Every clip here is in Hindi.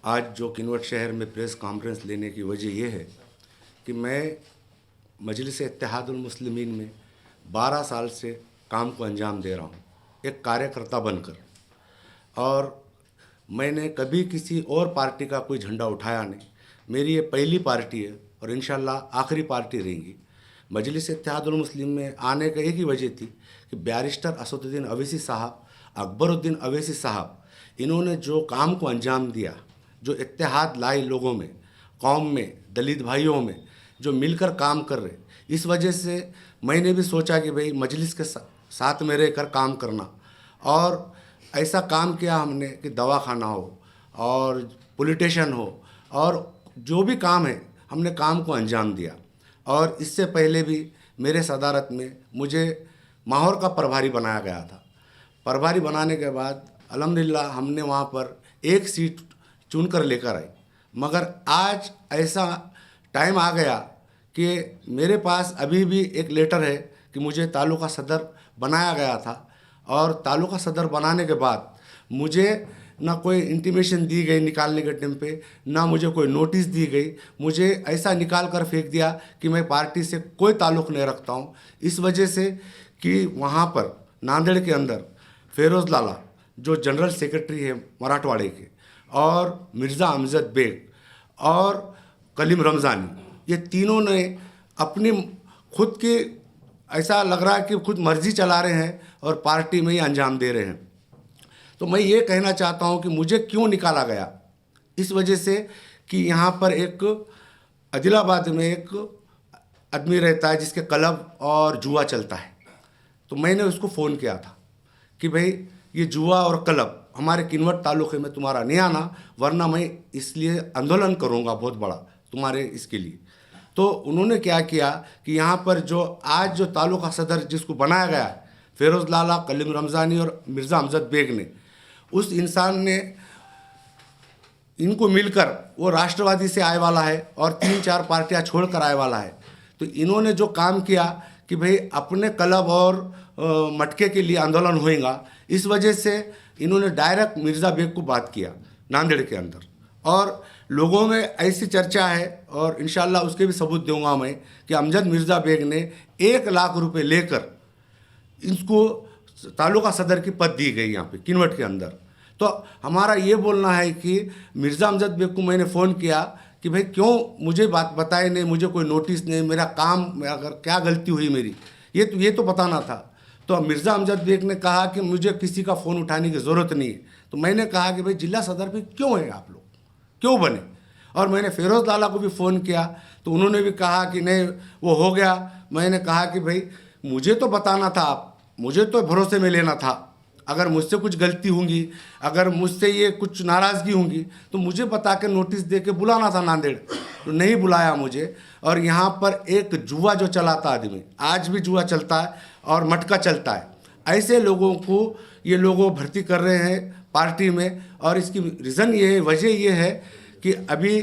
आज जो किन्नौर शहर में प्रेस कॉन्फ्रेंस लेने की वजह यह है कि मैं मजलिस इत्तेहादुल मुस्लिमीन में 12 साल से काम को अंजाम दे रहा हूँ, एक कार्यकर्ता बनकर। और मैंने कभी किसी और पार्टी का कोई झंडा उठाया नहीं। मेरी ये पहली पार्टी है और इंशाल्लाह आखिरी पार्टी रहेगी। मजलिस इत्तेहादुल मुस्लिम में आने का एक ही वजह थी कि बैरिस्टर असदुद्दीन अवैसी साहब, अकबरुद्दीन अवैसी साहब, इन्होंने जो काम को अंजाम दिया, जो इत्तेहाद लाई लोगों में, कौम में, दलित भाइयों में, जो मिलकर काम कर रहे, इस वजह से मैंने भी सोचा कि भाई मजलिस के साथ में रहकर काम करना। और ऐसा काम किया हमने कि दवाखाना हो और पॉलिटिशियन हो और जो भी काम है हमने काम को अंजाम दिया। और इससे पहले भी मेरे सदारत में मुझे माहौर का प्रभारी बनाया गया था। प्रभारी बनाने के बाद अल्हम्दुलिल्लाह हमने वहाँ पर एक सीट चुनकर लेकर आए। मगर आज ऐसा टाइम आ गया कि मेरे पास अभी भी एक लेटर है कि मुझे तालुका सदर बनाया गया था। और तालुका सदर बनाने के बाद मुझे ना कोई इंटीमेशन दी गई निकालने के टाइम पे, ना मुझे कोई नोटिस दी गई। मुझे ऐसा निकाल कर फेंक दिया कि मैं पार्टी से कोई ताल्लुक़ नहीं रखता हूँ। इस वजह से कि वहाँ पर नांदेड़ के अंदर फेरोज़ लाला जो जनरल सेक्रेटरी है मराठवाड़े के, और मिर्ज़ा अमजद बेग और कलीम रमज़ानी, ये तीनों ने अपनी खुद की, ऐसा लग रहा है कि खुद मर्जी चला रहे हैं और पार्टी में ही अंजाम दे रहे हैं। तो मैं ये कहना चाहता हूँ कि मुझे क्यों निकाला गया, इस वजह से कि यहाँ पर एक आदिलाबाद में एक आदमी रहता है जिसके क्लब और जुआ चलता है। तो मैंने उसको फ़ोन किया था कि भाई ये जुआ और क्लब हमारे किन्नौर तालुके में तुम्हारा नहीं आना, वरना मैं इसलिए आंदोलन करूँगा बहुत बड़ा तुम्हारे इसके लिए। तो उन्होंने क्या किया कि यहाँ पर जो आज जो तालुका सदर जिसको बनाया गया है, फेरोज़ लाला, कलीम रमज़ानी और मिर्ज़ा अमजद बेग ने, उस इंसान ने इनको मिलकर, वो राष्ट्रवादी से आए वाला है और 3-4 पार्टियां छोड़कर आए वाला है। तो इन्होंने जो काम किया कि भाई अपने क्लब और मटके के लिए आंदोलन होएगा, इस वजह से इन्होंने डायरेक्ट मिर्ज़ा बेग को बात किया नांदेड़ के अंदर। और लोगों में ऐसी चर्चा है और इंशाल्लाह उसके भी सबूत दूंगा मैं कि अमजद मिर्ज़ा बेग ने 1 लाख रुपए लेकर इसको तालुका सदर की पद दी गई यहाँ पे किन्नौर के अंदर। तो हमारा ये बोलना है कि मिर्ज़ा अमजद बेग को मैंने फ़ोन किया कि भाई क्यों मुझे बात बताए नहीं, मुझे कोई नोटिस नहीं, मेरा काम में अगर क्या गलती हुई मेरी, ये तो बताना था। तो मिर्ज़ा अमजद बेग ने कहा कि मुझे किसी का फ़ोन उठाने की ज़रूरत नहीं है। तो मैंने कहा कि भाई जिला सदर पे क्यों है आप लोग, क्यों बने। और मैंने फेरोज़ लाला को भी फ़ोन किया तो उन्होंने भी कहा कि नहीं वो हो गया। मैंने कहा कि भाई मुझे तो बताना था, आप मुझे तो भरोसे में लेना था। अगर मुझसे कुछ गलती होंगी, अगर मुझसे ये कुछ नाराज़गी होंगी तो मुझे बता के नोटिस दे के बुलाना था नांदेड़। तो नहीं बुलाया मुझे। और यहाँ पर एक जुआ जो चलाता आदमी, आज भी जुआ चलता है और मटका चलता है, ऐसे लोगों को ये लोगों भर्ती कर रहे हैं पार्टी में। और इसकी रीज़न ये है, वजह ये है कि अभी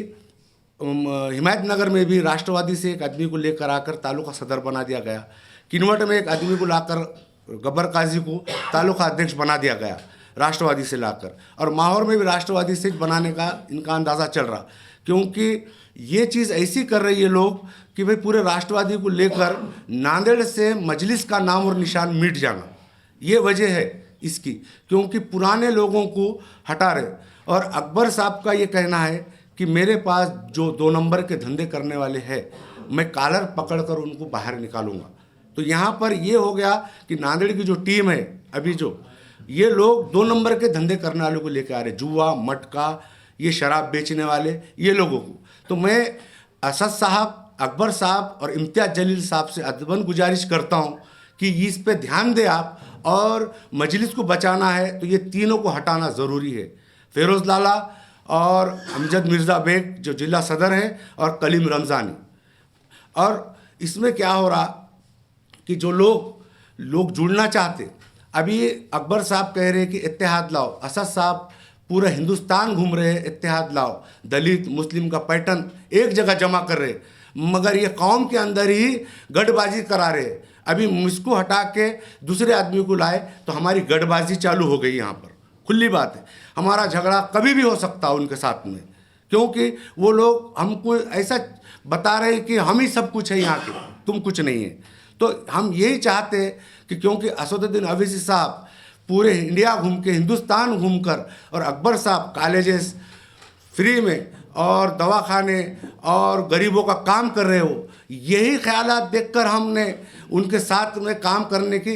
हिमायतनगर में भी राष्ट्रवादी से एक आदमी को लेकर आकर तालुका सदर बना दिया गया। किन्नौर में एक आदमी को लाकर गब्बर काजी को तालुका अध्यक्ष बना दिया गया राष्ट्रवादी से लाकर। और माहौर में भी राष्ट्रवादी से बनाने का इनका अंदाज़ा चल रहा, क्योंकि ये चीज़ ऐसी कर रही है लोग कि भाई पूरे राष्ट्रवादी को लेकर नांदेड़ से मजलिस का नाम और निशान मिट जाना, ये वजह है इसकी, क्योंकि पुराने लोगों को हटा रहे। और अकबर साहब का ये कहना है कि मेरे पास जो 2 नंबर के धंधे करने वाले हैं, मैं कॉलर पकड़कर उनको बाहर निकालूंगा। तो यहाँ पर ये हो गया कि नांदेड़ की जो टीम है अभी, जो ये लोग 2 नंबर के धंधे करने वालों को लेकर आ रहे, जुआ, मटका, ये शराब बेचने वाले, ये लोगों को। तो मैं असद साहब, अकबर साहब और इम्तियाज़ जलील साहब से अदबन गुजारिश करता हूँ कि इस पे ध्यान दें आप, और मजलिस को बचाना है तो ये तीनों को हटाना ज़रूरी है। फेरोज़ लाला और अमजद मिर्ज़ा बेग जो जिला सदर हैं और कलीम रमज़ानी। और इसमें क्या हो रहा कि जो लोग जुड़ना चाहते, अभी अकबर साहब कह रहे हैं कि इत्तेहाद लाओ, असद साहब पूरा हिंदुस्तान घूम रहे हैं, इत्तेहाद लाओ, दलित मुस्लिम का पैटर्न एक जगह जमा कर रहे, मगर ये कौम के अंदर ही गठबाजी करा रहे। अभी मुझको हटा के दूसरे आदमी को लाए तो हमारी गठबाजी चालू हो गई। यहाँ पर खुली बात है, हमारा झगड़ा कभी भी हो सकता है उनके साथ में। क्योंकि वो लोग हमको ऐसा बता रहे हैं कि हम ही सब कुछ है यहाँ के, तुम कुछ नहीं है। तो हम यही चाहते हैं कि क्योंकि असदुद्दीन अवैसी साहब पूरे इंडिया घूम के, हिंदुस्तान घूमकर, और अकबर साहब कॉलेजेस फ्री में और दवाखाने और गरीबों का काम कर रहे हो, यही ख्यालात देखकर हमने उनके साथ में काम करने की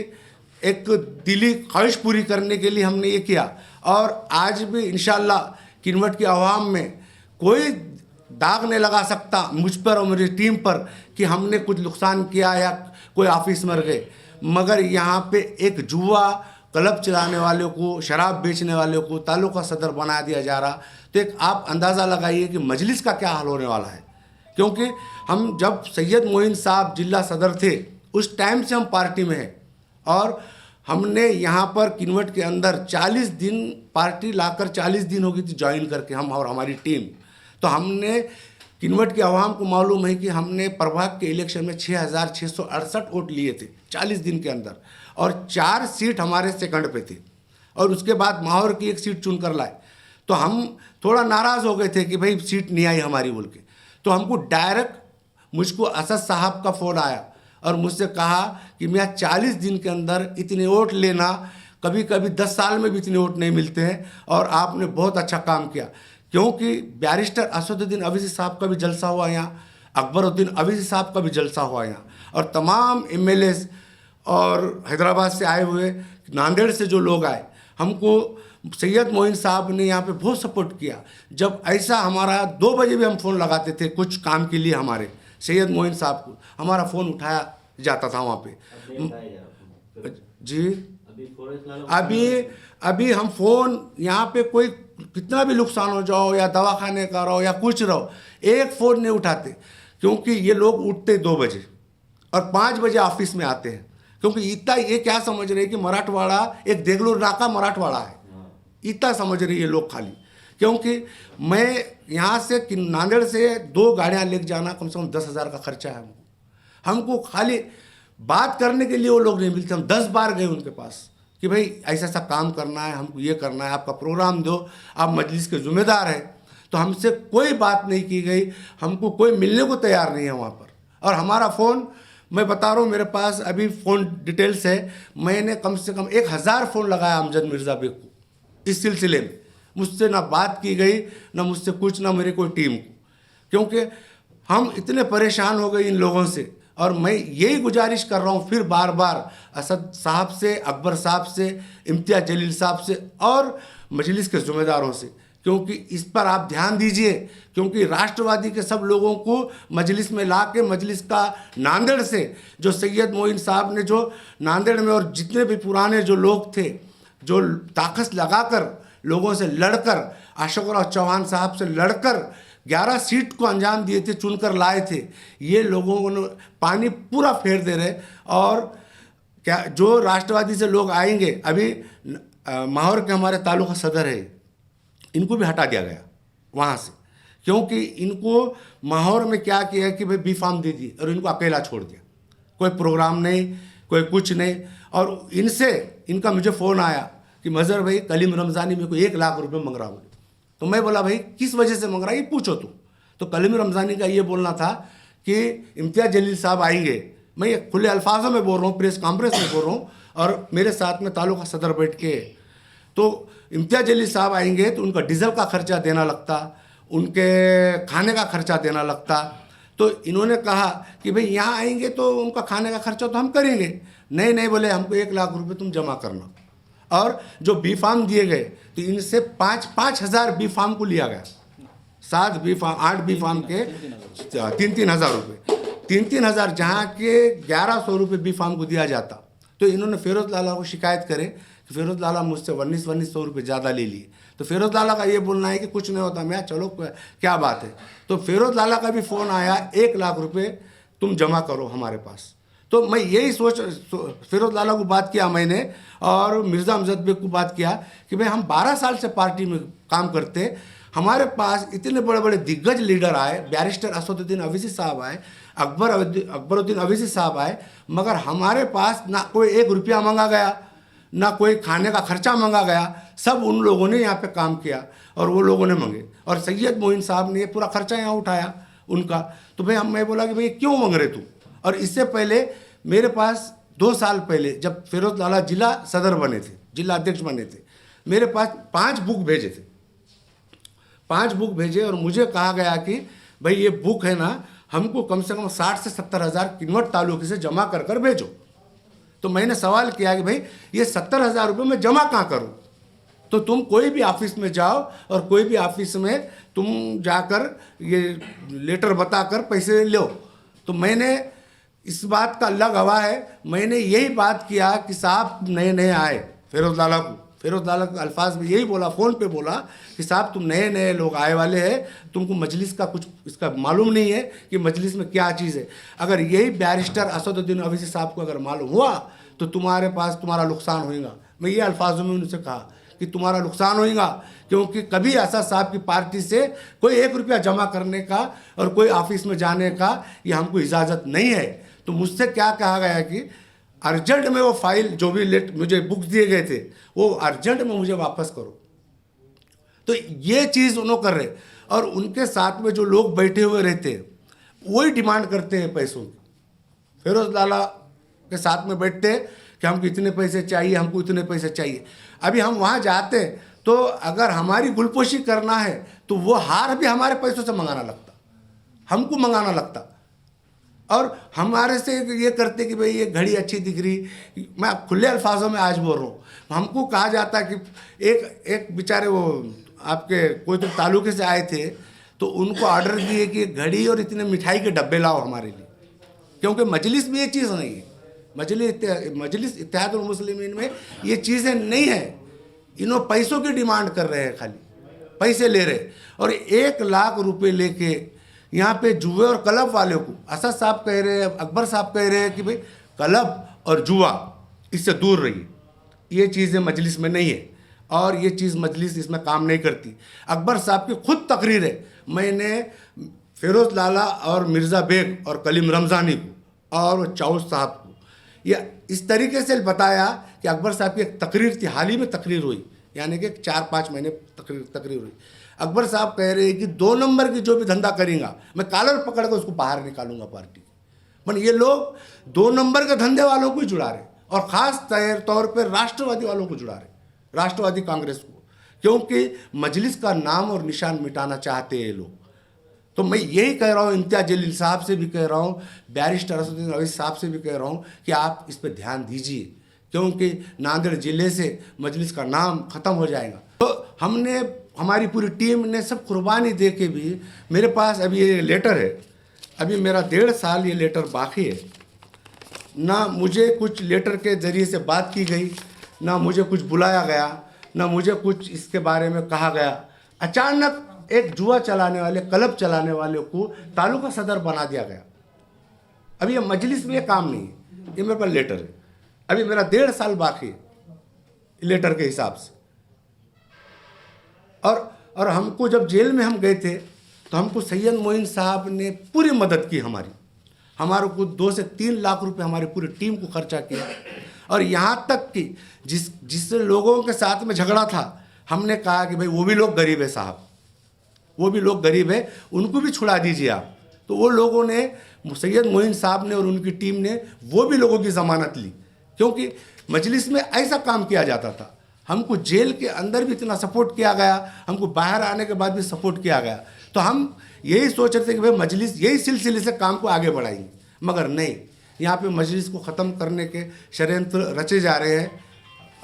एक दिली ख्वाहिश पूरी करने के लिए हमने ये किया। और आज भी इंशाल्लाह किन्वट की आवाम में कोई दाग नहीं लगा सकता मुझ पर और मेरी टीम पर कि हमने कुछ नुकसान किया या कोई ऑफिस मर गए। मगर यहाँ पे एक जुआ क्लब चलाने वालों को, शराब बेचने वालों को तालुका सदर बना दिया जा रहा। तो एक आप अंदाज़ा लगाइए कि मजलिस का क्या हाल होने वाला है। क्योंकि हम जब सैयद मोइन साहब जिला सदर थे उस टाइम से हम पार्टी में हैं, और हमने यहाँ पर किन्वट के अंदर 40 दिन पार्टी लाकर 40 दिन हो गई थी ज्वाइन करके, हम और हमारी टीम। तो हमने किन्वट के आवाम को मालूम है कि हमने प्रभाग के इलेक्शन में 6,668 वोट लिए थे 40 दिन के अंदर, और 4 सीट हमारे सेकंड पे थी, और उसके बाद माहौर की एक सीट चुन कर लाए। तो हम थोड़ा नाराज़ हो गए थे कि भाई सीट नहीं आई हमारी बोल के। तो हमको डायरेक्ट मुझको असद साहब का फ़ोन आया और मुझसे कहा कि मियाँ 40 दिन के अंदर इतने वोट लेना, कभी कभी 10 साल में भी इतने वोट नहीं मिलते हैं, और आपने बहुत अच्छा काम किया। क्योंकि बैरिस्टर असदुद्दीन अवैसी साहब का भी जलसा हुआ यहाँ, अकबरुद्दीन अवैसी साहब का भी जलसा हुआ यहाँ, और तमाम MLAs और हैदराबाद से आए हुए, नांदेड़ से जो लोग आए, हमको सैयद मोइन साहब ने यहाँ पे बहुत सपोर्ट किया। जब ऐसा हमारा 2 बजे भी हम फ़ोन लगाते थे कुछ काम के लिए, हमारे सैयद मोइन साहब को हमारा फ़ोन उठाया जाता था वहाँ पे। जी अभी हम फ़ोन यहाँ पे कोई कितना भी नुकसान हो जाओ या दवाखाने का रहो या कुछ रहो, एक फ़ोन नहीं उठाते, क्योंकि ये लोग उठते 2 बजे और 5 बजे ऑफिस में आते हैं। क्योंकि इतना ये क्या समझ रहे हैं कि मराठवाड़ा एक देगलूर नाका मराठवाड़ा है, इतना समझ रही है लोग खाली। क्योंकि मैं यहाँ से नांदेड़ से 2 गाड़ियाँ लेके जाना कम से कम 10,000 का खर्चा है हमको खाली बात करने के लिए वो लोग नहीं मिलते। हम 10 बार गए उनके पास कि भाई ऐसा ऐसा काम करना है, हमको ये करना है, आपका प्रोग्राम दो, आप मजलिस के ज़िम्मेदार हैं। तो हमसे कोई बात नहीं की गई, हमको कोई मिलने को तैयार नहीं है वहाँ पर। और हमारा फ़ोन, मैं बता रहा हूँ, मेरे पास अभी फ़ोन डिटेल्स है, मैंने कम से कम 1000 फ़ोन लगाया अमजद मिर्ज़ा बेग को इस सिलसिले में। मुझसे ना बात की गई, ना मुझसे कुछ, ना मेरी कोई टीम को, क्योंकि हम इतने परेशान हो गए इन लोगों से। और मैं यही गुजारिश कर रहा हूँ फिर बार बार असद साहब से, अकबर साहब से, इम्तियाज़ जलील साहब से और मजलिस के ज़िम्मेदारों से, क्योंकि इस पर आप ध्यान दीजिए। क्योंकि राष्ट्रवादी के सब लोगों को मजलिस में ला के, मजलिस का नांदेड़ से जो सैयद मोइन साहब ने जो नांदेड़ में और जितने भी पुराने जो लोग थे, जो ताकत लगाकर लोगों से लड़कर, अशोकराव चौहान साहब से लड़कर 11 सीट को अंजाम दिए थे, चुनकर लाए थे, ये लोगों ने पानी पूरा फेर दे रहे। और क्या जो राष्ट्रवादी से लोग आएंगे, अभी माहौर के हमारे तालुका सदर है, इनको भी हटा दिया गया वहाँ से, क्योंकि इनको माहौर में क्या किया कि भाई बी फार्म दे दिए और इनको अकेला छोड़ दिया, कोई प्रोग्राम नहीं, कोई कुछ नहीं। और इनका मुझे फ़ोन आया कि मज़हर भाई कलीम रमज़ानी मेरे को 1 लाख रुपए मांग रहा बोले। तो मैं बोला भाई किस वजह से मांग रहा है ये पूछो तुम। तो कलीम रमज़ानी का ये बोलना था कि इम्तियाज़ जलील साहब आएंगे, मैं ये खुले अल्फाजों में बोल रहा हूँ, प्रेस कॉन्फ्रेंस में बोल रहा हूँ, और मेरे साथ में तालुका सदर बैठ के, तो इम्तियाज़ जलील साहब आएंगे तो उनका डीजल का खर्चा देना लगता, उनके खाने का खर्चा देना लगता। तो इन्होंने कहा कि भाई यहाँ आएंगे तो उनका खाने का खर्चा तो हम करेंगे। नहीं बोले, हमको 1 लाख रुपए तुम जमा करना। और जो बी फार्म दिए गए तो इनसे 5,000 बी फार्म को लिया गया, 7 बी फार्म, 8 बी फार्म के 3,000 रुपये, 3,000 जहाँ के 1,100 रुपये बी फार्म को दिया जाता। तो इन्होंने फिरोज लाला को शिकायत करे कि फिरोज लाला मुझसे 1900 रुपये ज़्यादा ले लिए। तो फिरोज लाला का ये बोलना है कि कुछ नहीं होता, मैं चलो क्या बात है। तो फिरोज लाला का भी फ़ोन आया, 1 लाख रुपये तुम जमा करो हमारे पास। तो मैं यही फिरोज लाला को बात किया मैंने, और मिर्ज़ा अमजद बेग को बात किया कि भाई हम 12 साल से पार्टी में काम करते, हमारे पास इतने बड़े बड़े दिग्गज लीडर आए, बैरिस्टर असदुद्दीन अवैसी साहब आए, अकबरुद्दीन अवैसी साहब आए, मगर हमारे पास ना कोई 1 रुपया मांगा गया, ना कोई खाने का खर्चा मांगा गया, सब उन लोगों ने यहाँ पे काम किया और वो लोगों ने मांगे, और सैयद मोइन साहब ने पूरा खर्चा यहाँ उठाया उनका। तो भाई मैं बोला कि भाई क्यों मांग रहे तू। और इससे पहले मेरे पास 2 साल पहले जब फिरोज लाला जिला सदर बने थे, जिला अध्यक्ष बने थे, मेरे पास 5 बुक भेजे थे, 5 बुक भेजे, और मुझे कहा गया कि भाई ये बुक है ना, हमको कम से कम 60 से 70 हज़ार किन्वट तालुके से जमा कर कर भेजो। तो मैंने सवाल किया कि भाई ये 70,000 रुपये मैं जमा कहाँ करूँ। तो तुम कोई भी ऑफिस में जाओ और कोई भी ऑफिस में तुम जाकर ये लेटर बताकर पैसे लो। तो मैंने इस बात का अल्लाह गवाह है, मैंने यही बात किया कि साहब नए नए आए, फिरोज लाला को, फिरोज लाला के अल्फाज में यही बोला, फ़ोन पे बोला कि साहब तुम नए नए लोग आए वाले हैं, तुमको मजलिस का कुछ इसका मालूम नहीं है कि मजलिस में क्या चीज़ है। अगर यही बैरिस्टर असदुद्दीन अवैसी साहब को अगर मालूम हुआ तो तुम्हारे पास तुम्हारा नुकसान होएगा। मैं ये अल्फाजों में उनसे कहा कि तुम्हारा नुकसान होएगा, क्योंकि कभी असद साहब की पार्टी से कोई 1 रुपया जमा करने का और कोई ऑफिस में जाने का ये हमको इजाज़त नहीं है। तो मुझसे क्या कहा गया कि अर्जेंट में वो फाइल जो भी मुझे बुक्स दिए गए थे वो अर्जेंट में मुझे वापस करो। तो ये चीज़ उन्होंने कर रहे, और उनके साथ में जो लोग बैठे हुए रहते हैं वही डिमांड करते हैं पैसों की। फिरोज लाला के साथ में बैठते हैं कि हमको इतने पैसे चाहिए, हमको इतने पैसे चाहिए। अभी हम वहाँ जाते हैं तो अगर हमारी गुलपोशी करना है तो वो हार भी हमारे पैसों से मंगाना लगता, हमको मंगाना लगता, और हमारे से ये करते कि भाई ये घड़ी अच्छी दिख रही। मैं खुले अल्फाजों में आज बोल रहा हूँ, हमको कहा जाता कि एक बेचारे वो आपके कोई तो तालुके से आए थे, तो उनको ऑर्डर दिए कि घड़ी और इतने मिठाई के डब्बे लाओ हमारे लिए, क्योंकि मजलिस में ये चीज़ नहीं है। मजलिस इत्तेहादुल मुस्लिमीन में ये चीज़ें नहीं है। इन्हों पैसों की डिमांड कर रहे हैं, खाली पैसे ले रहे, और 1 लाख रुपए लेके यहाँ पे जुए और क्लब वालों को असद साहब कह रहे हैं, अकबर साहब कह रहे हैं कि भाई क्लब और जुआ इससे दूर रहिए। ये चीज़ें मजलिस में नहीं है और ये चीज़ मजलिस इसमें काम नहीं करती। अकबर साहब की खुद तकरीर है, मैंने फिरोज लाला और मिर्ज़ा बेग और कलीम रमज़ानी को और चाउस साहब को ये इस तरीके से बताया कि अकबर साहब की एक तकरीर थी, हाल ही में तकरीर हुई, यानी कि 4-5 महीने तकरीर हुई। अकबर साहब कह रहे हैं कि 2 नंबर की जो भी धंधा करेगा मैं कॉलर पकड़ कर उसको बाहर निकालूंगा पार्टी। पर ये लोग 2 नंबर के धंधे वालों को ही जुड़ा रहे, और ख़ास तौर पर राष्ट्रवादी वालों को जुड़ा रहे, राष्ट्रवादी कांग्रेस को, क्योंकि मजलिस का नाम और निशान मिटाना चाहते हैं ये लोग। तो मैं यही कह रहा हूँ, इम्तियाज़ जलील साहब से भी कह रहा हूँ, बैरिस्टर असदुद्दीन अवैसी साहब से भी कह रहा हूँ कि आप इस पर ध्यान दीजिए, क्योंकि नांदेड़ ज़िले से मजलिस का नाम ख़त्म हो जाएगा। तो हमने, हमारी पूरी टीम ने सब कुर्बानी दे के भी, मेरे पास अभी ये लेटर है, अभी मेरा 1.5 साल ये लेटर बाकी है, ना मुझे कुछ लेटर के ज़रिए से बात की गई, ना मुझे कुछ बुलाया गया, ना मुझे कुछ इसके बारे में कहा गया। अचानक एक जुआ चलाने वाले, क्लब चलाने वाले को तालुका सदर बना दिया गया। अभी ये मजलिस में ये काम नहीं है, ये मेरे पास लेटर है, अभी मेरा 1.5 साल बाकी है लेटर के हिसाब से। और हमको जब जेल में हम गए थे तो हमको सैयद मोइन साहब ने पूरी मदद की, हमारे को 2 से 3 लाख रुपए हमारी पूरी टीम को खर्चा किया। और यहाँ तक कि जिस लोगों के साथ में झगड़ा था, हमने कहा कि भाई वो भी लोग गरीब है साहब, वो भी लोग गरीब है, उनको भी छुड़ा दीजिए आप। तो वो लोगों ने, सैयद मोइन साहब ने और उनकी टीम ने वो भी लोगों की ज़मानत ली, क्योंकि मजलिस में ऐसा काम किया जाता था। हमको जेल के अंदर भी इतना सपोर्ट किया गया, हमको बाहर आने के बाद भी सपोर्ट किया गया। तो हम यही सोच रहे थे कि भाई मजलिस यही सिलसिले से काम को आगे बढ़ाएंगे, मगर नहीं, यहाँ पे मजलिस को ख़त्म करने के षड्यंत्र रचे जा रहे हैं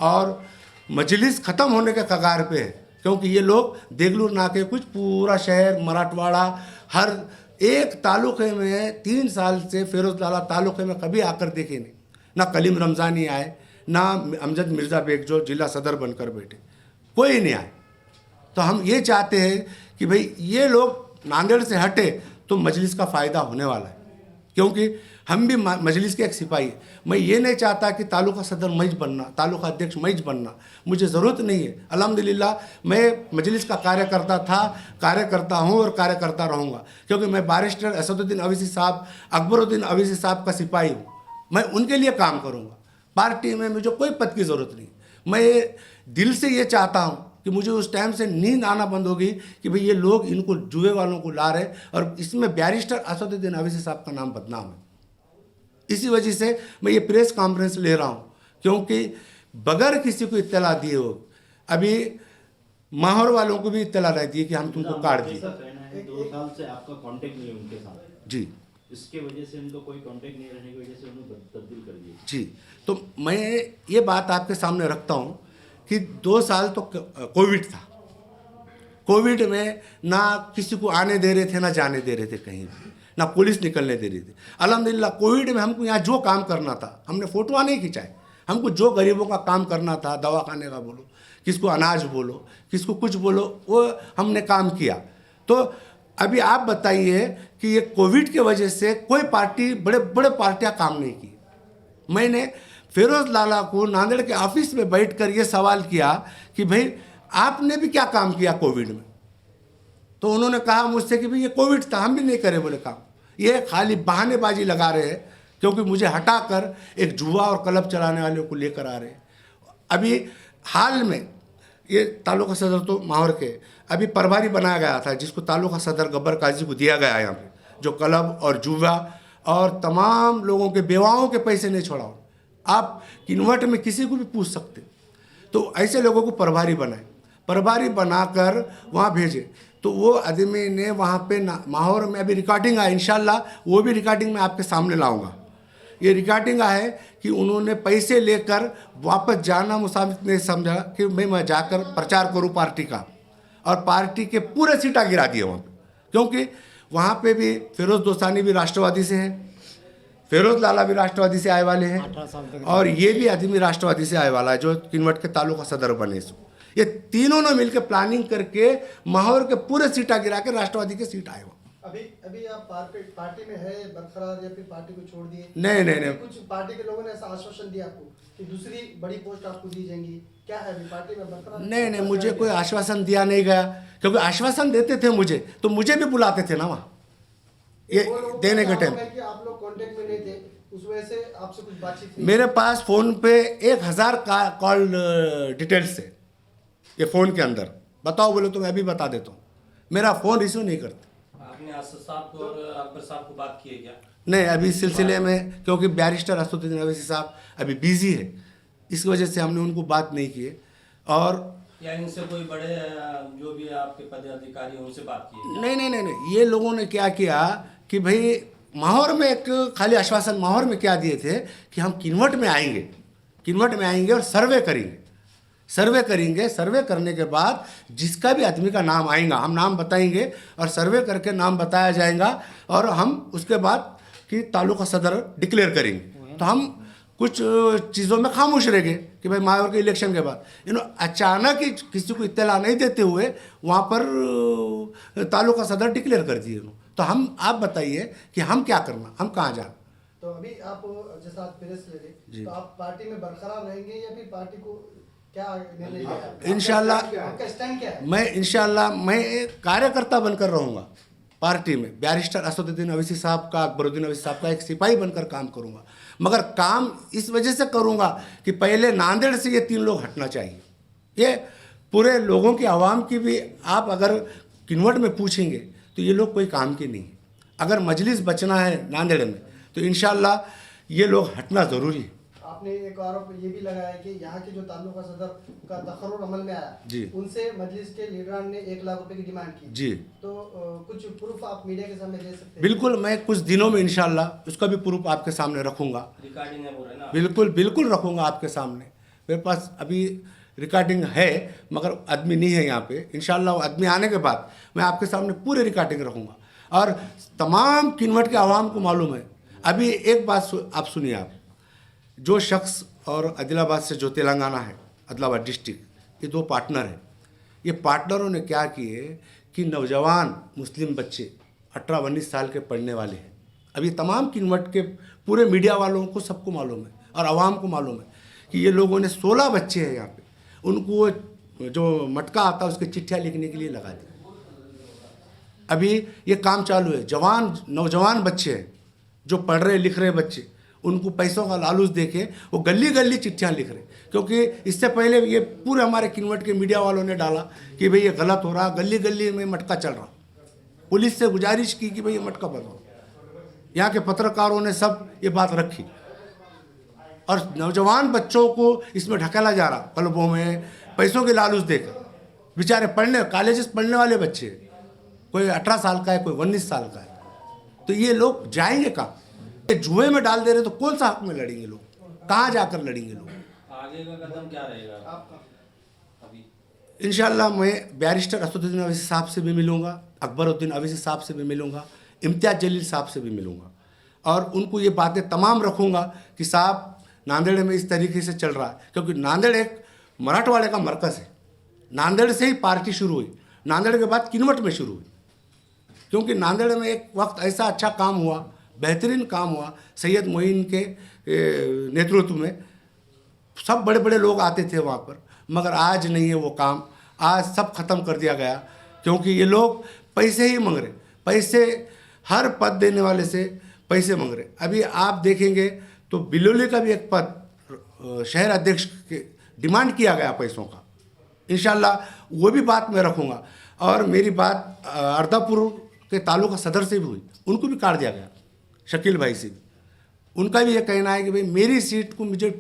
और मजलिस ख़त्म होने के कगार पे है, क्योंकि ये लोग देगलूर नाके कुछ पूरा शहर, मराठवाड़ा, हर एक तालुके में 3 साल से फिरोज लाला तालुके में कभी आकर देखे नहीं, ना कलीम रमज़ानी आए, ना अमजद मिर्ज़ा बेग जो जिला सदर बनकर बैठे, कोई नहीं आए। तो हम ये चाहते हैं कि भाई ये लोग नांदेड़ से हटे तो मजलिस का फ़ायदा होने वाला है, क्योंकि हम भी मजलिस के एक सिपाही। मैं ये नहीं चाहता कि तालुका सदर मैच बनना, तालुका अध्यक्ष मैच बनना, मुझे ज़रूरत नहीं है। अल्हम्दुलिल्लाह मैं मजलिस का कार्यकर्ता था, कार्यकर्ता हूँ और कार्यकर्ता रहूँगा, क्योंकि मैं बैरिस्टर असदुद्दीन अवैसी साहब, अकबरुद्दीन अवैसी साहब का सिपाही हूँ। मैं उनके लिए काम करूँगा, पार्टी में मुझे कोई पद की ज़रूरत नहीं। मैं दिल से ये चाहता हूँ कि मुझे उस टाइम से नींद आना बंद होगी कि भाई ये लोग इनको जुए वालों को ला रहे, और इसमें बैरिस्टर असदुद्दीन अवैसी साहब का नाम बदनाम है। इसी वजह से मैं ये प्रेस कॉन्फ्रेंस ले रहा हूँ, क्योंकि बगैर किसी को इत्तला दिए हो, अभी माहौर वालों को भी इत्तला नहीं दी कि हम तुमको काट दिए। 2 साल से आपका कांटेक्ट नहीं है उनके साथ जी, इसके वजह से उनको कोई कांटेक्ट नहीं रहने की वजह से उन्होंने तब्दील कर दिया। जी, तो मैं ये बात आपके सामने रखता हूँ कि 2 साल तो कोविड था। कोविड में ना किसी को आने दे रहे थे, ना जाने दे रहे थे कहीं भी, ना पुलिस निकलने दे रही थी। अल्हम्दुलिल्लाह कोविड में हमको यहाँ जो काम करना था, हमने फोटो नहीं खिंचाए। हमको जो गरीबों का काम करना था, दवाखाने का बोलो, किसको अनाज बोलो, किसको कुछ बोलो, वो हमने काम किया। तो अभी आप बताइए कि ये कोविड के वजह से कोई पार्टी, बड़े बड़े पार्टियां काम नहीं की। मैंने फिरोज लाला को नांदेड़ के ऑफिस में बैठकर ये सवाल किया कि भाई आपने भी क्या काम किया कोविड में? तो उन्होंने कहा मुझसे कि भाई ये कोविड था, हम भी नहीं करे बोले काम, ये खाली बहानेबाजी लगा रहे हैं, क्योंकि मुझे हटाकर एक जुआ और क्लब चलाने वाले को लेकर आ रहे हैं। अभी हाल में ये तालुका सदर तो माहौर के अभी प्रभारी बनाया गया था, जिसको तालुका सदर गब्बर काजी को दिया गया है यहाँ पे, जो क्लब और जुआ और तमाम लोगों के बेवाओं के पैसे नहीं छोड़ाओ। आप किन्वर्ट में किसी को भी पूछ सकते, तो ऐसे लोगों को प्रभारी बनाए, प्रभारी बनाकर वहाँ भेजे। तो वो आदमी ने वहाँ पे माहौर में अभी रिकॉर्डिंग है, इंशाल्लाह वो भी रिकॉर्डिंग मैं आपके सामने लाऊंगा। ये रिकॉर्डिंग है कि उन्होंने पैसे लेकर वापस जाना मुसाफिर ने समझा कि मैं जाकर प्रचार करूं पार्टी का, और पार्टी के पूरे सीटा गिरा दिए वहाँ पे, क्योंकि वहाँ पे भी फिरोज दोस्तानी भी राष्ट्रवादी से है, फिरोज लाला भी राष्ट्रवादी से आए वाले हैं, और ये भी आदमी राष्ट्रवादी से आए वाला है जो किन्वट के तालुका सदर बने। सो ये तीनों ने मिलकर प्लानिंग करके माहौर के पूरे सीटा गिरा के राष्ट्रवादी के सीट आए हुए। अभी आप पार्टी में है बरकरार या फिर पार्टी को छोड़ दिए? नहीं, कुछ पार्टी के लोगों ने ऐसा आश्वासन दिया आपको कि दूसरी बड़ी पोस्ट आपको दी जाएंगी, क्या है अभी पार्टी में बरकरार? नहीं, मुझे कोई आश्वासन दिया नहीं गया, क्योंकि आश्वासन देते थे मुझे तो मुझे भी बुलाते थे ना वहाँ ये देने के टाइम। आप लोग कांटेक्ट में नहीं थे, उस वजह से आपसे कुछ बातचीत? मेरे पास फ़ोन पे 1000 का कॉल डिटेल्स है ये फ़ोन के अंदर। बताओ बोले तो मैं अभी बता देता हूँ, मेरा फ़ोन रिसीव नहीं करते। आपने असद साहब को और अकबर साहब को बात की है क्या? नहीं, अभी इस सिलसिले में क्योंकि बैरिस्टर असदुद्दीन अवैसी साहब अभी बिजी है, इस वजह से हमने उनको बात नहीं की है। और या इनसे कोई बड़े जो भी आपके पदाधिकारी हैं उनसे बात की है? नहीं, ये लोगों ने क्या किया कि भाई माहौर में एक खाली आश्वासन माहौर में क्या दिए थे कि हम किन्वर्ट में आएंगे और सर्वे करेंगे। सर्वे करने के बाद जिसका भी आदमी का नाम आएगा हम नाम बताएंगे, और सर्वे करके नाम बताया जाएगा, और हम उसके बाद कि तालुका सदर डिक्लेयर करेंगे। तो हम कुछ चीज़ों में खामोश रह गए कि भाई माहौर के इलेक्शन के बाद अचानक ही किसी को इत्तला नहीं देते हुए वहाँ पर तालुका सदर डिक्लेयर कर दिए। तो आप बताइए कि हम क्या करना, हम कहाँ जाना? तो अभी आप जैसा आप प्रेस ले रहे, तो आप पार्टी में बरकरार रहेंगे या फिर पार्टी को क्या निर्णय लेगा? इंशाल्लाह आपका स्टैंड क्या है? मैं एक कार्यकर्ता बनकर रहूँगा पार्टी में। बैरिस्टर असदुद्दीन अवैसी साहब का, अकबरुद्दीन अवैसी साहब का एक सिपाही बनकर काम करूँगा, मगर काम इस वजह से करूँगा कि पहले नांदेड़ से ये 3 लोग हटना चाहिए। ये पूरे लोगों की आवाम की भी आप अगर किन्वर्ट में पूछेंगे तो ये लोग कोई काम के नहीं है। अगर मजलिस बचना है नांदेड़ में तो इंशाल्लाह ये लोग हटना ज़रूरी है। आपने एक आरोप ये भी लगाया कि यहाँ के जो तालुका सदर का तकर्रुर अमल में आया जी, उनसे मजलिस के लीडरान ने 1 लाख रुपए की डिमांड की जी, तो कुछ प्रूफ आप मीडिया के सामने दे सकते हैं? बिल्कुल, मैं कुछ दिनों में इंशाल्लाह उसका भी प्रूफ आपके सामने रखूँगा। रिकॉर्डिंग है वो है ना? बिल्कुल रखूँगा आपके सामने। मेरे पास अभी रिकॉर्डिंग है मगर आदमी नहीं है यहाँ पे। इंशाल्लाह वो आदमी आने के बाद मैं आपके सामने पूरे रिकॉर्डिंग रखूँगा, और तमाम किन्वर्ट के आवाम को मालूम है। अभी एक बात आप सुनिए, आप जो शख्स और आदिलाबाद से जो तेलंगाना है, आदिलाबाद डिस्ट्रिक्ट, ये 2 पार्टनर हैं। ये पार्टनरों ने क्या किए कि नौजवान मुस्लिम बच्चे 18-19 साल के पढ़ने वाले हैं। अभी तमाम किन्वर्ट के पूरे मीडिया वालों को सबको मालूम है और आवाम को मालूम है कि ये लोगों ने 16 बच्चे हैं यहाँ पे, उनको जो मटका आता है उसके चिट्ठियाँ लिखने के लिए लगा दी। अभी ये काम चालू है। नौजवान बच्चे हैं जो पढ़ रहे लिख रहे बच्चे, उनको पैसों का लालच देके वो गली गली चिट्ठियाँ लिख रहे, क्योंकि इससे पहले ये पूरे हमारे किन्वट के मीडिया वालों ने डाला कि भाई ये गलत हो रहा, गली गली में मटका चल रहा। पुलिस से गुजारिश की कि भाई ये मटका बंद हो। यहाँ के पत्रकारों ने सब ये बात रखी और नौजवान बच्चों को इसमें ढकेला जा रहा, क्लबों में पैसों के लालच देकर। बेचारे कॉलेजेस पढ़ने वाले बच्चे, कोई 18 साल का है, कोई 19 साल का है, तो ये लोग जाएंगे कहाँ? ये जुए में डाल दे रहे तो कौन सा हक में लड़ेंगे लोग? कहाँ जाकर लड़ेंगे लोग? आगे का कदम क्या रहेगा आपका? अभी? इंशाल्लाह मैं बैरिस्टर असदुद्दीन अवैसी साहब से भी मिलूंगा, अकबरुद्दीन अवैसी साहब से भी मिलूंगा, इम्तियाज़ जलील साहब से भी मिलूंगा और उनको ये बातें तमाम रखूंगा कि साहब नांदेड़ में इस तरीके से चल रहा है, क्योंकि नांदेड़ एक मराठवाड़े का मरकज़ है। नांदेड़ से ही पार्टी शुरू हुई, नांदेड़ के बाद किन्वट में शुरू हुई, क्योंकि नांदेड़ में एक वक्त ऐसा अच्छा काम हुआ, बेहतरीन काम हुआ सैयद मोइन के नेतृत्व में। सब बड़े बड़े लोग आते थे वहाँ पर, मगर आज नहीं है वो काम, आज सब खत्म कर दिया गया, क्योंकि ये लोग पैसे ही मांग रहे, पैसे, हर पद देने वाले से पैसे मांग रहे। अभी आप देखेंगे तो बिलोली का भी एक पद शहर अध्यक्ष के डिमांड किया गया पैसों का। इंशाल्लाह वो भी बात मैं रखूँगा। और मेरी बात अर्दापुर के तालुका सदर से भी हुई, उनको भी काट दिया गया, शकील भाई से भी। उनका भी ये कहना है कि भाई मेरी सीट को मुझे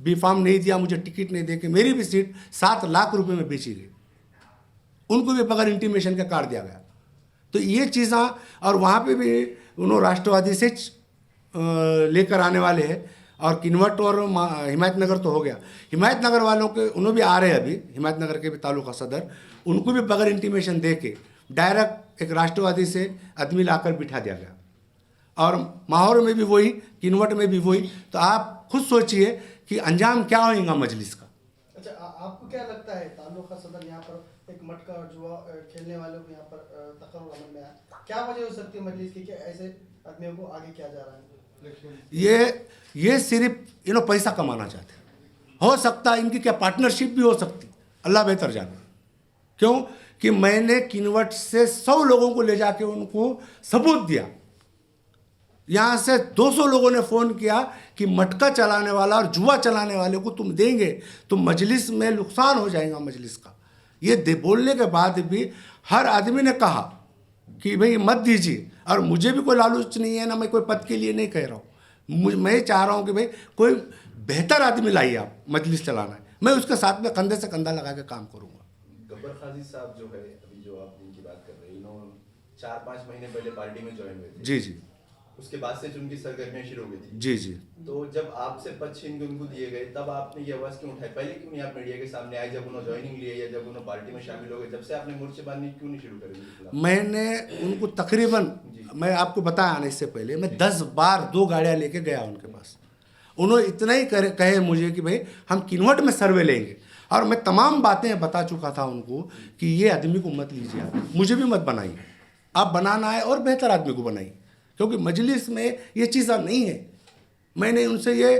बी फार्म नहीं दिया, मुझे टिकट नहीं दे के मेरी भी सीट 7 लाख रुपए में बेची गई, उनको भी बगैर इंटीमेशन के काट दिया गया। तो ये चीज़ें, और वहाँ पे भी उन्होंने राष्ट्रवादी से लेकर आने वाले हैं, और किन्वट और हिमायतनगर तो हो गया, हिमायतनगर वालों के उन्होंने भी आ रहे हैं अभी, हिमायतनगर के भी तालुका सदर, उनको भी बगैर इंटीमेशन दे के डायरेक्ट एक राष्ट्रवादी से आदमी लाकर बिठा दिया गया। और माहौर में भी वही, किन्वट में भी वही। तो आप खुद सोचिए कि अंजाम क्या होगा मजलिस का। अच्छा, आपको क्या लगता है तालुका सदर यहाँ पर एक मटका और जुआ खेलने वालों को यहाँ पर तकर्रुर अमल में आया, क्या वजह हो सकती है मजलिस की कि ऐसे आदमियों को आगे किया जा रहा है? ये सिर्फ पैसा कमाना चाहते हैं। हो सकता है इनकी क्या पार्टनरशिप भी हो सकती, अल्लाह बेहतर जाने। क्यों कि मैंने किन्वट से 100 लोगों को ले जाके उनको सबूत दिया, यहाँ से 200 लोगों ने फ़ोन किया कि मटका चलाने वाला और जुआ चलाने वाले को तुम देंगे तो मजलिस में नुकसान हो जाएगा मजलिस का। ये बोलने के बाद भी हर आदमी ने कहा कि भाई मत दीजिए, और मुझे भी कोई लालच नहीं है ना, मैं कोई पद के लिए नहीं कह रहा हूँ। मैं चाह रहा हूँ कि भाई कोई बेहतर आदमी लाइए, आप मजलिस चलाना है, मैं उसके साथ में कंधे से कंधा लगा के काम करूँगा। गब्बर काजी साहब जो है, अभी जो आप इनकी बात कर रहे हैं, इन्होंने 4-5 महीने पहले पार्टी में ज्वाइन हुए थे। जी जी। उसके बाद से जो उनकी सरगर्मियां शुरू हो गई थी। जी जी। तो जब आपसे पद छीन के उनको दिए गए, तब आपने ये आवाज़ क्यों उठाई? पहले क्यों नहीं आप मीडिया के सामने आए जब उन्होंने ज्वाइनिंग ली या जब उन्होंने पार्टी में शामिल हो गए? जब से आपने मोर्चेबाजी क्यों नहीं शुरू करी? मैंने उनको तकरीबन, मैं आपको बताया आने से पहले, मैं 10 बार 2 गाड़ियाँ लेके गया उनके पास। उन्होंने इतना ही कहे मुझे कि भाई हम किन्वट में सर्वे लेंगे, और मैं तमाम बातें बता चुका था उनको कि ये आदमी को मत लीजिए, आप मुझे भी मत बनाइए, आप बनाना है और बेहतर आदमी को बनाइए, क्योंकि मजलिस में ये चीज़ें नहीं है। मैंने उनसे ये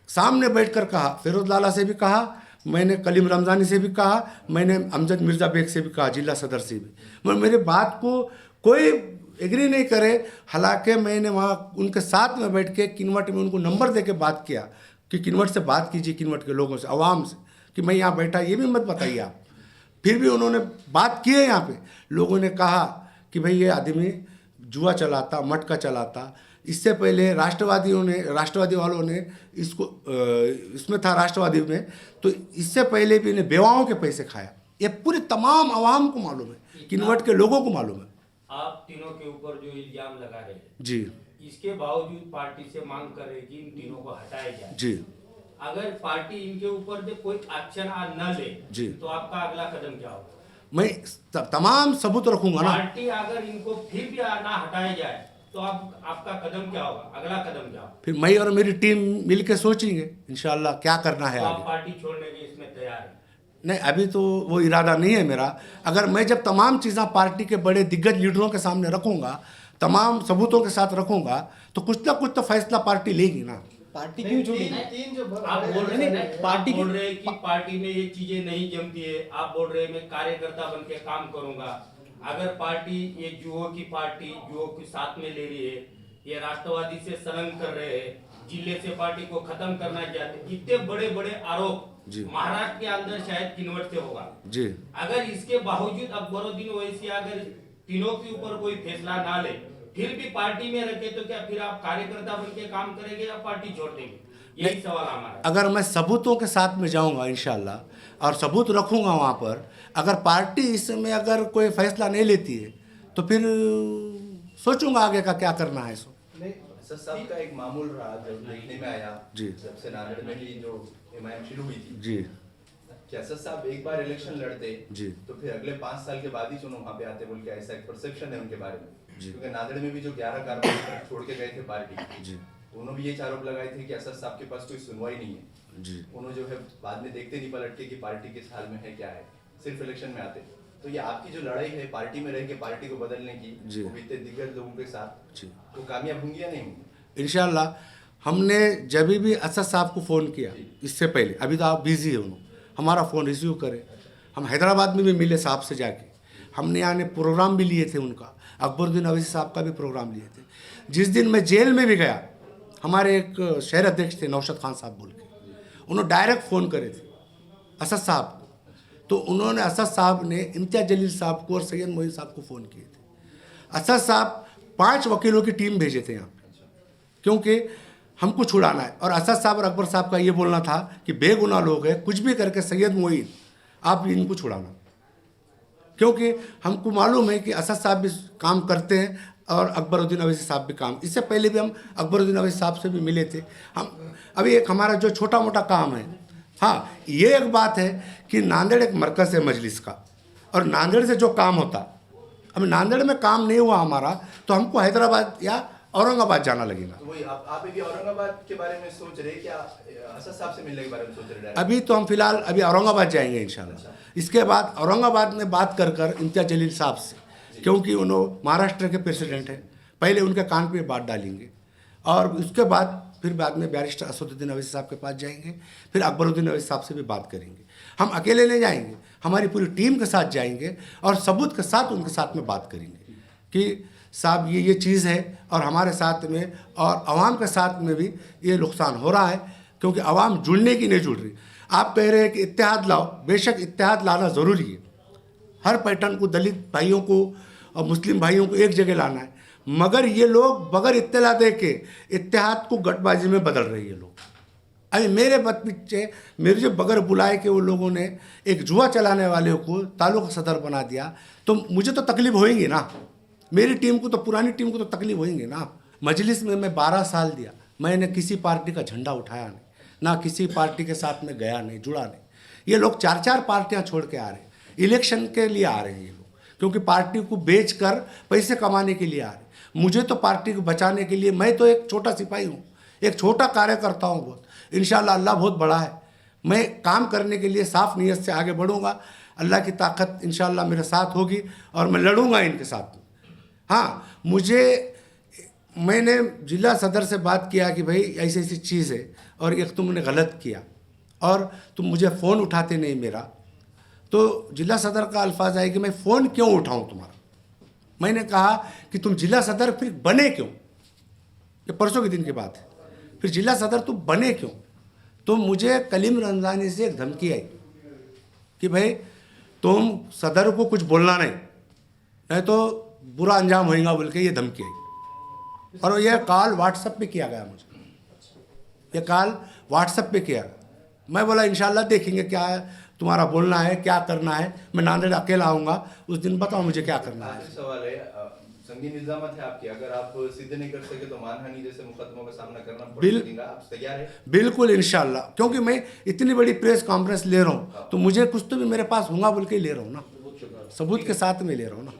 सामने बैठकर कहा, फिरोज लाला से भी कहा, मैंने कलीम रमज़ानी से भी कहा, मैंने अमजद मिर्ज़ा बेग से भी कहा, जिला सदर से भी, मगर मेरे बात को कोई एग्री नहीं करे। हालांकि मैंने वहाँ उनके साथ में बैठ के किन्वट में उनको नंबर दे के बात किया कि किन्वट से बात कीजिए, किन्वट के लोगों से, आवाम से, कि मैं यहाँ बैठा, ये भी मत बताइए आप। फिर भी उन्होंने बात की है। यहाँ पे लोगों ने कहा कि भाई ये आदमी जुआ चलाता, मटका चलाता। इससे पहले राष्ट्रवादी वालों ने इसको इसमें था, राष्ट्रवादी में, तो इससे पहले भी इन्हें बेवाओं के पैसे खाया। ये पूरे तमाम आवाम को मालूम है, किन्वट के लोगों को मालूम है। आप तीनों के ऊपर जो इल्जाम लगा रहे हैं जी, इसके बावजूद पार्टी से मांग कर रहे कि इन तीनों को हटाया जाए। जी, अगर पार्टी इनके ऊपर से कोई एक्शन आज न ले जी, तो आपका अगला कदम क्या होगा? मैं तमाम सबूत रखूंगा ना। पार्टी अगर इनको फिर भी ना हटाया जाए तो आपका कदम क्या होगा, अगला कदम क्या होगा? फिर मैं और मेरी टीम मिल के सोचेंगे इंशाल्लाह क्या करना है तो आप आगे। पार्टी छोड़ने के इसमें तैयार है? नहीं, अभी तो वो इरादा नहीं है मेरा। अगर मैं जब तमाम चीज़ें पार्टी के बड़े दिग्गज लीडरों के सामने रखूंगा, तमाम सबूतों के साथ रखूंगा, तो कुछ ना कुछ तो फैसला पार्टी लेगी ना। पार्टी क्यों छोड़ी? आप बोल रहे हैं पार्टी बोल रहे हैं कि पार्टी में ये चीजें नहीं जमती है, आप बोल रहे हैं मैं कार्यकर्ता बन के काम करूंगा। अगर पार्टी ये जुओ की पार्टी जुओ के साथ में ले रही है, ये राष्ट्रवादी से संलग्न कर रहे हैं, जिले से पार्टी को खत्म करना चाहते हैं, इतने बड़े बड़े आरोप जी। महाराष्ट्र के अंदर शायद किन्वट से होगा। जी अगर इसके बावजूद अकबरुद्दीन ओवैसी अगर तीनों के ऊपर कोई फैसला ना ले, फिर भी पार्टी में रखे, तो क्या फिर आप कार्यकर्ता बन के काम करेंगे या पार्टी छोड़ देंगे? यही सवाल हमारा। अगर मैं सबूतों के साथ में जाऊंगा इंशाल्लाह और सबूत रखूंगा वहाँ पर, अगर पार्टी इसमें अगर कोई फैसला नहीं लेती है तो फिर सोचूंगा आगे का क्या करना है इसको। सर साहब का एक मामूल रहा जब देखने में आया जी। जब से नांदेड़ में ही जो एमआईएम शुरू हुई थी, जी क्या सर साहब एक बार इलेक्शन लड़ते जी। तो फिर अगले 5 साल के बाद ही चुनाव वहाँ पे आते बोल के ऐसा एक परसेप्शन है उनके बारे में। जी। क्योंकि नांदेड़ में भी जो 11 कारपोरेटर छोड़ के गए थे पार्टी, जी उन्होंने भी ये आरोप लगाए थे कि असद साहब के पास कोई सुनवाई नहीं है। जी उन्होंने जो है बाद में देखते नहीं पलट के कि पार्टी किस हाल में है क्या है, सिर्फ इलेक्शन में आते। तो ये आपकी जो लड़ाई है पार्टी में रह के पार्टी को बदलने की, जी। वो इतने दिग्गज लोगों के साथ, जी। तो कामयाब होंगी या नहीं होंगी? इंशाल्लाह हमने जब भी असद साहब को फ़ोन किया इससे पहले, अभी तो आप बिज़ी है उन्होंने, हमारा फ़ोन रिसीव करे। हम हैदराबाद में भी मिले साहब से जाके, हमने यहाँ प्रोग्राम भी लिए थे उनका, अकबरुद्दीन अवैसी साहब का भी प्रोग्राम लिए थे। जिस दिन मैं जेल में भी गया, हमारे एक शहर अध्यक्ष थे नौशद खान साहब बोल के, उन्होंने डायरेक्ट फ़ोन करे थे असद साहब को, तो उन्होंने असद साहब ने इम्तियाज़ जलील साहब को और सैयद मोइन साहब को फ़ोन किए थे। असद साहब 5 वकीलों की टीम भेजे थे यहाँ पे, क्योंकि हमको छुड़ाना है। और असद साहब और अकबर साहब का ये बोलना था कि बेगुनाह लोग हैं, कुछ भी करके सैयद मोइन आप इनको छुड़ाना, क्योंकि हमको मालूम है कि असद साहब भी काम करते हैं और अकबरुद्दीन अवैसी साहब भी काम। इससे पहले भी हम अकबरुद्दीन अवैसी साहब से भी मिले थे। हम अभी एक हमारा जो छोटा मोटा काम है, हाँ ये एक बात है कि नांदेड़ एक मरकज़ है मजलिस का, और नांदेड़ से जो काम होता, अब नांदेड़ में काम नहीं हुआ हमारा तो हमको हैदराबाद या औरंगाबाद जाना लगेगा। तो वही आप भी औरंगाबाद के बारे में सोच रहे, क्या असद साहब से मिलने के बारे में सोच रहे? अभी तो हम फिलहाल अभी औरंगाबाद जाएंगे इंशाल्लाह। इसके बाद औरंगाबाद में बात कर इम्तियाज़ जलील साहब से, क्योंकि उन्होंने महाराष्ट्र के प्रेसिडेंट हैं, पहले उनके कान पे बात डालेंगे और उसके बाद फिर बाद में बैरिस्टर असदुद्दीन अवैसी साहब के पास जाएंगे, फिर अकबरुद्दीन अवैसी साहब से भी बात करेंगे। हम अकेले नहीं जाएंगे, हमारी पूरी टीम के साथ जाएंगे और सबूत के साथ उनके साथ में बात करेंगे कि साहब ये चीज़ है और हमारे साथ में और आवाम के साथ में भी ये नुकसान हो रहा है, क्योंकि आवाम जुड़ने की नहीं जुड़ रही। आप कह रहे हैं कि इत्तेहाद लाओ, बेशक इत्तेहाद लाना ज़रूरी है, हर पैटर्न को, दलित भाइयों को और मुस्लिम भाइयों को एक जगह लाना है, मगर ये लोग बगैर इत्तला दे के इत्तेहाद को गठबाजी में बदल रहे हैं लोग। अभी मेरे बच्चे मेरे जो बगैर बुलाए के वो लोगों ने एक जुआ चलाने वाले को तालुका सदर बना दिया, तो मुझे तो तकलीफ होएगी ना, मेरी टीम को तो, पुरानी टीम को तो तकलीफ होएगी ना। मजलिस में मैं 12 साल दिया, मैंने किसी पार्टी का झंडा उठाया नहीं, ना किसी पार्टी के साथ में गया नहीं, जुड़ा नहीं। ये लोग 4-4 पार्टियां छोड़ के आ रहे हैं, इलेक्शन के लिए आ रहे हैं ये लोग, क्योंकि पार्टी को बेचकर पैसे कमाने के लिए आ रहे हैं। मुझे तो पार्टी को बचाने के लिए, मैं तो एक छोटा सिपाही हूँ, एक छोटा कार्यकर्ता हूँ बहुत। इंशाल्लाह अल्लाह बहुत बड़ा है, मैं काम करने के लिए साफ नीयत से आगे बढ़ूँगा। अल्लाह की ताकत इंशाल्लाह मेरे साथ होगी और मैं लड़ूंगा इनके साथ। हाँ, मैंने जिला सदर से बात किया कि भाई ऐसी ऐसी चीज़ है और एक तुमने गलत किया और तुम मुझे फ़ोन उठाते नहीं मेरा, तो जिला सदर का अल्फाज है कि मैं फ़ोन क्यों उठाऊं तुम्हारा। मैंने कहा कि तुम जिला सदर फिर बने क्यों, ये परसों के दिन की बात है, फिर जिला सदर तुम बने क्यों। तो मुझे कलीम रमज़ानी से एक धमकी आई कि भाई तुम सदर को कुछ बोलना नहीं तो बुरा अंजाम होएगा बोल के ये धमकी आई। और यह कॉल व्हाट्सएप पे किया गया मुझे, ये कॉल व्हाट्सएप पे किया। मैं बोला इंशाल्लाह देखेंगे क्या है तुम्हारा बोलना है, क्या करना है। मैं नांदेड़ अकेला आऊँगा, उस दिन बताओ मुझे क्या करना है। आखिरी सवाल है, संगीन इल्जामत है आपकी, अगर आप सिद्ध नहीं कर सके तो मानहानि जैसे मुकदमों का सामना करना पड़ेगा, आप तैयार हैं? बिल्कुल इंशाल्लाह, क्योंकि मैं इतनी बड़ी प्रेस कॉन्फ्रेंस ले रहा हूँ तो मुझे कुछ तो भी मेरे पास होगा बोल के ले रहा हूँ ना, सबूत के साथ में ले रहा हूँ ना।